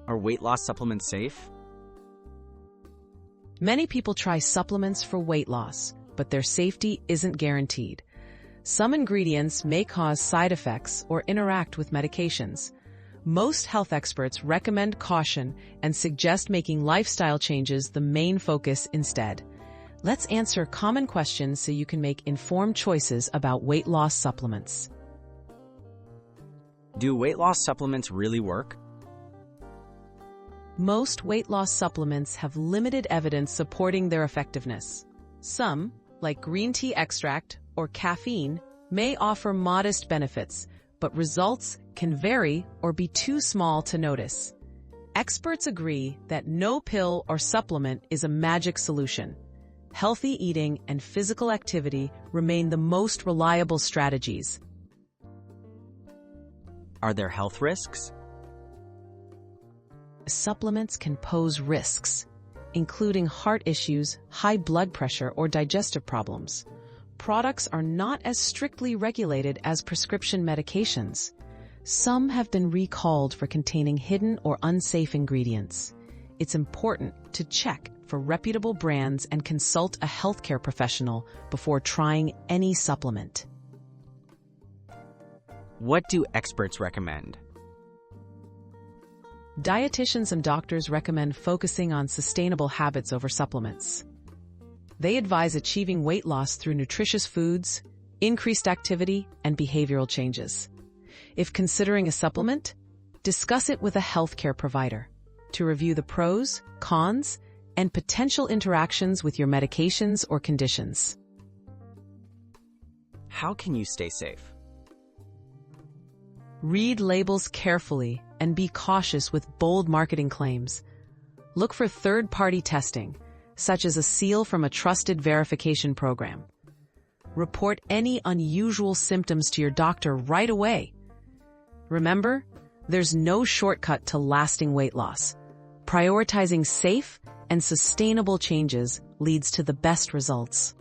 Are weight loss supplements safe? Many people try supplements for weight loss, but their safety isn't guaranteed. Some ingredients may cause side effects or interact with medications. Most health experts recommend caution and suggest making lifestyle changes the main focus instead. Let's answer common questions so you can make informed choices about weight loss supplements. Do weight loss supplements really work? Most weight loss supplements have limited evidence supporting their effectiveness. Some, like green tea extract or caffeine, may offer modest benefits, but results can vary or be too small to notice. Experts agree that no pill or supplement is a magic solution. Healthy eating and physical activity remain the most reliable strategies. Are there health risks? Supplements can pose risks, including heart issues, high blood pressure, or digestive problems. Products are not as strictly regulated as prescription medications. Some have been recalled for containing hidden or unsafe ingredients. It's important to check for reputable brands and consult a healthcare professional before trying any supplement. What do experts recommend? Dietitians and doctors recommend focusing on sustainable habits over supplements. They advise achieving weight loss through nutritious foods, increased activity, and behavioral changes. If considering a supplement, discuss it with a healthcare provider to review the pros, cons, and potential interactions with your medications or conditions. How can you stay safe? Read labels carefully and be cautious with bold marketing claims. Look for third-party testing, such as a seal from a trusted verification program. Report any unusual symptoms to your doctor right away. Remember, there's no shortcut to lasting weight loss. Prioritizing safe and sustainable changes leads to the best results.